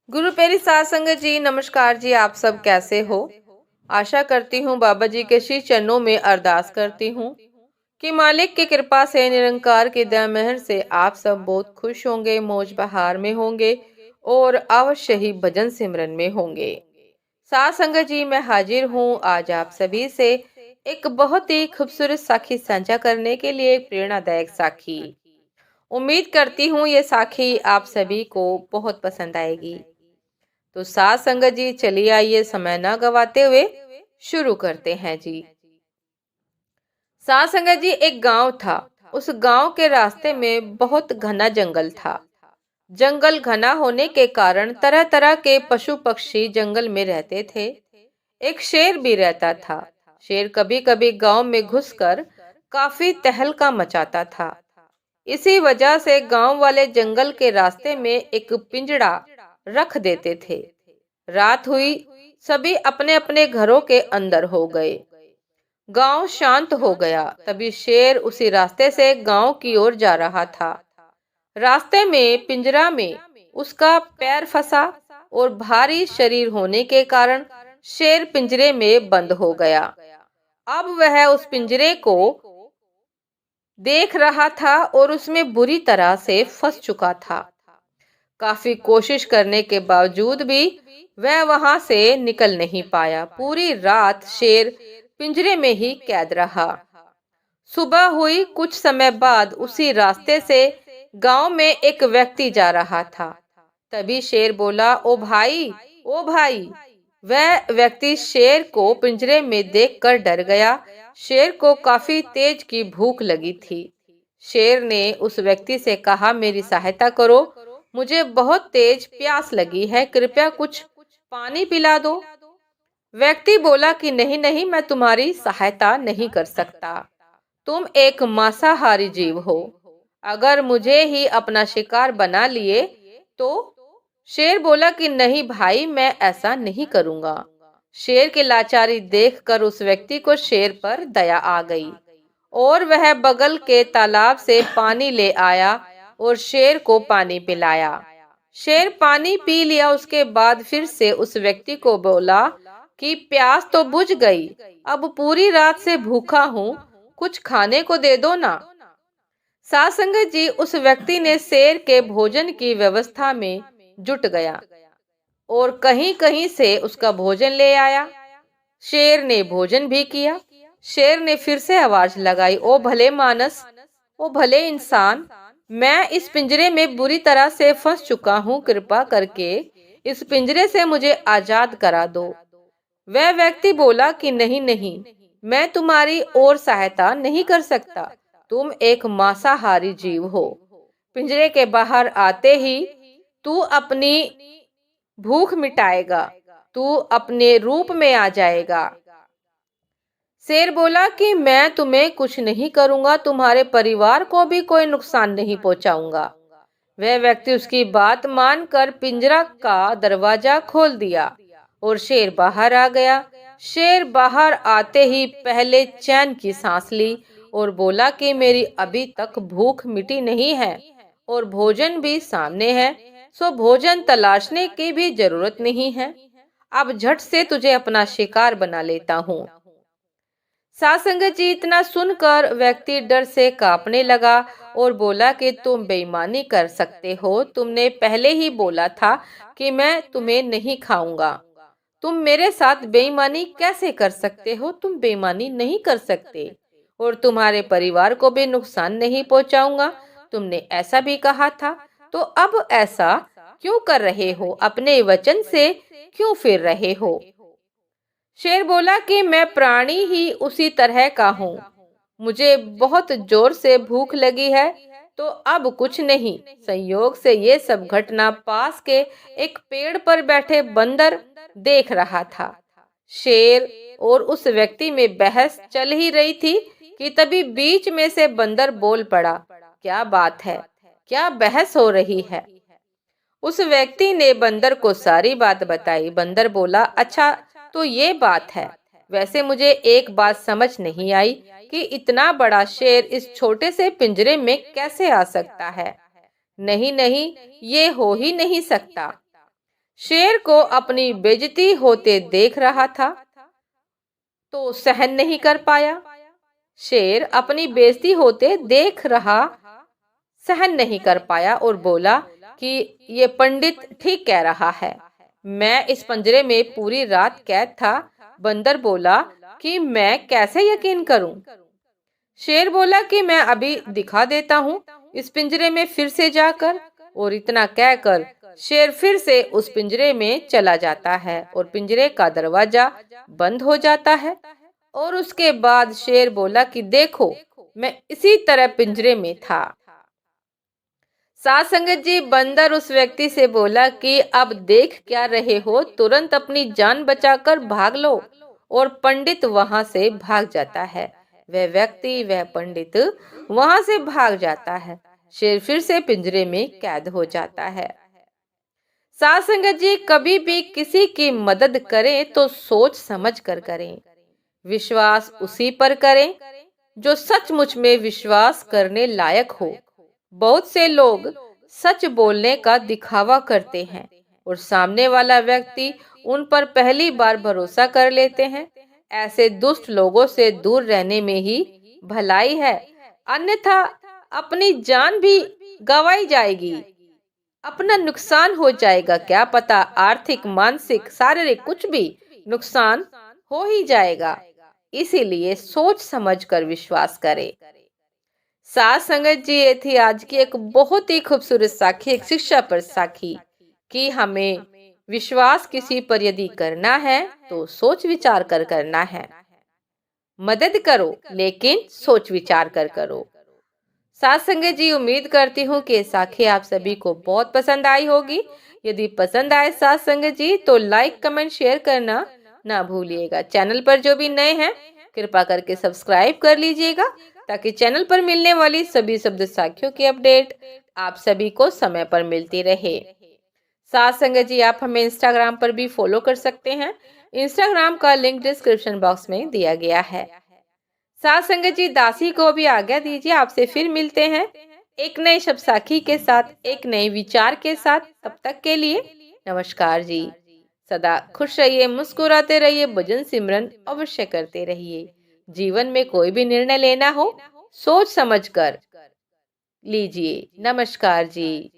गुरु प्यारी साध संगत जी, नमस्कार जी। आप सब कैसे हो? आशा करती हूँ बाबा जी के श्री चरणों में अरदास करती हूँ कि मालिक की कृपा से, निरंकार की दया मेहर से आप सब बहुत खुश होंगे, मौज बहार में होंगे और अवश्य ही भजन सिमरन में होंगे। साध संगत जी, मैं हाजिर हूँ आज आप सभी से एक बहुत ही खूबसूरत साखी साझा करने के लिए, एक प्रेरणादायक साखी। उम्मीद करती हूँ ये साखी आप सभी को बहुत पसंद आएगी। तो साथ संगत जी, चलिए आइए समय ना गवाते हुए शुरू करते हैं जी। साथ संगत जी, एक गांव था। उस गांव के रास्ते में बहुत घना जंगल था। जंगल घना होने के कारण तरह तरह के पशु पक्षी जंगल में रहते थे। एक शेर भी रहता था। शेर कभी कभी गांव में घुसकर काफी तहलका मचाता था। इसी वजह से गांव वाले जंगल के रास्ते में एक पिंजड़ा रख देते थे। रात हुई, सभी अपने अपने घरों के अंदर हो गए। गांव शांत हो गया। तभी शेर उसी रास्ते से गांव की ओर जा रहा था। रास्ते में पिंजरा में उसका पैर फंसा और भारी शरीर होने के कारण शेर पिंजरे में बंद हो गया। अब वह उस पिंजरे को देख रहा था और उसमें बुरी तरह से फंस चुका था। काफी कोशिश करने के बावजूद भी वह वहां से निकल नहीं पाया। पूरी रात शेर पिंजरे में ही कैद रहा। सुबह हुई, कुछ समय बाद उसी रास्ते से गांव में एक व्यक्ति जा रहा था। तभी शेर बोला, ओ भाई, ओ भाई। वह व्यक्ति शेर को पिंजरे में देखकर डर गया। शेर को काफी तेज की भूख लगी थी। शेर ने उस व्यक्ति से कहा, मेरी सहायता करो, मुझे बहुत तेज प्यास लगी है, कृपया कुछ पानी पिला दो। व्यक्ति बोला कि नहीं नहीं, मैं तुम्हारी सहायता नहीं कर सकता। तुम एक मांसाहारी जीव हो। अगर मुझे ही अपना शिकार बना लिए तो? शेर बोला कि नहीं भाई, मैं ऐसा नहीं करूंगा। शेर की लाचारी देखकर उस व्यक्ति को शेर पर दया आ गई और वह बगल के तालाब से पानी ले आया और शेर को पानी पिलाया। शेर पानी पी लिया। उसके बाद फिर से उस व्यक्ति को बोला कि प्यास तो बुझ गई, अब पूरी रात से भूखा हूँ, कुछ खाने को दे दो ना। साथ संगत जी, उस व्यक्ति ने शेर के भोजन की व्यवस्था में जुट गया और कहीं कहीं से उसका भोजन ले आया। शेर ने भोजन भी किया। शेर ने फिर से आवाज लगाई, ओ भले मानस, ओ भले इंसान, मैं इस पिंजरे में बुरी तरह से फंस चुका हूँ, कृपा करके इस पिंजरे से मुझे आजाद करा दो। वह व्यक्ति बोला कि नहीं नहीं, मैं तुम्हारी और सहायता नहीं कर सकता, तुम एक मांसाहारी जीव हो। पिंजरे के बाहर आते ही तू अपनी भूख मिटाएगा, तू अपने रूप में आ जाएगा। शेर बोला कि मैं तुम्हें कुछ नहीं करूंगा, तुम्हारे परिवार को भी कोई नुकसान नहीं पहुंचाऊंगा। वह व्यक्ति उसकी बात मानकर पिंजरा का दरवाजा खोल दिया और शेर बाहर आ गया। शेर बाहर आते ही पहले चैन की सांस ली और बोला कि मेरी अभी तक भूख मिटी नहीं है और भोजन भी सामने है, सो भोजन तलाशने की भी जरूरत नहीं है। अब झट से तुझे अपना शिकार बना लेता हूँ। साथ संगत जी, इतना सुनकर व्यक्ति डर से कांपने लगा और बोला कि तुम बेईमानी कर सकते हो, तुमने पहले ही बोला था कि मैं तुम्हें नहीं खाऊंगा। तुम मेरे साथ बेईमानी कैसे कर सकते हो? तुम बेईमानी नहीं कर सकते और तुम्हारे परिवार को भी नुकसान नहीं पहुंचाऊंगा, तुमने ऐसा भी कहा था। तो अब ऐसा क्यों कर रहे हो? अपने वचन से क्यों फिर रहे हो? शेर बोला कि मैं प्राणी ही उसी तरह का हूँ, मुझे बहुत जोर से भूख लगी है, तो अब कुछ नहीं। संयोग से ये सब घटना पास के एक पेड़ पर बैठे बंदर देख रहा था। शेर और उस व्यक्ति में बहस चल ही रही थी कि तभी बीच में से बंदर बोल पड़ा, क्या बात है, क्या बहस हो रही है? उस व्यक्ति ने बंदर को सारी बात बताई। बंदर बोला, अच्छा तो ये बात है, वैसे मुझे एक बात समझ नहीं आई कि इतना बड़ा शेर इस छोटे से पिंजरे में कैसे आ सकता है। नहीं नहीं, ये हो ही नहीं सकता। शेर को अपनी बेइज्जती होते देख रहा था तो सहन नहीं कर पाया। शेर अपनी बेइज्जती होते देख रहा, सहन नहीं कर पाया और बोला कि ये पंडित ठीक कह रहा है। मैं इस पिंजरे में पूरी रात कैद था। बंदर बोला कि मैं कैसे यकीन करूं। शेर बोला कि मैं अभी दिखा देता हूँ इस पिंजरे में फिर से जाकर। और इतना कहकर शेर फिर से उस पिंजरे में चला जाता है और पिंजरे का दरवाजा बंद हो जाता है। और उसके बाद शेर बोला कि देखो, मैं इसी तरह पिंजरे में था। साथ संगत जी, बंदर उस व्यक्ति से बोला कि अब देख क्या रहे हो, तुरंत अपनी जान बचाकर भाग लो। और पंडित वहां से भाग जाता है। वह व्यक्ति, वह पंडित वहां से भाग जाता है। शेर फिर से पिंजरे में कैद हो जाता है। साथ संगत जी, कभी भी किसी की मदद करें तो सोच समझ कर करें। विश्वास उसी पर करें जो सचमुच में विश्वास करने लायक हो। बहुत से लोग सच बोलने का दिखावा करते हैं और सामने वाला व्यक्ति उन पर पहली बार भरोसा कर लेते हैं। ऐसे दुष्ट लोगों से दूर रहने में ही भलाई है, अन्यथा अपनी जान भी गंवाई जाएगी, अपना नुकसान हो जाएगा। क्या पता आर्थिक, मानसिक, शारीरिक कुछ भी नुकसान हो ही जाएगा। इसीलिए सोच समझकर विश्वास करें। साथ संगत जी, ये थी आज की एक बहुत ही खूबसूरत साखी, एक शिक्षा पर साखी कि हमें विश्वास किसी पर यदि करना है तो सोच विचार कर करना है। मदद करो लेकिन सोच विचार कर करो। साथ संगत जी, उम्मीद करती हूँ कि साखी आप सभी को बहुत पसंद आई होगी। यदि पसंद आए साथ संगत जी तो लाइक, कमेंट, शेयर करना ना भूलिएगा। चैनल पर जो भी नए हैं कृपा करके सब्सक्राइब कर लीजिएगा ताकि चैनल पर मिलने वाली सभी शब्द साखियों की अपडेट आप सभी को समय पर मिलती रहे। साथ संगत जी, आप हमें इंस्टाग्राम पर भी फॉलो कर सकते हैं। इंस्टाग्राम का लिंक डिस्क्रिप्शन बॉक्स में दिया गया है। साथ संगत जी, दासी को भी आज्ञा दीजिए। आपसे फिर मिलते हैं एक नए शब्द साखी के साथ, एक नए विचार के साथ। तब तक के लिए नमस्कार जी। सदा खुश रहिए, मुस्कुराते रहिए, भजन सिमरन अवश्य करते रहिए। जीवन में कोई भी निर्णय लेना हो सोच समझकर लीजिए। नमस्कार जी।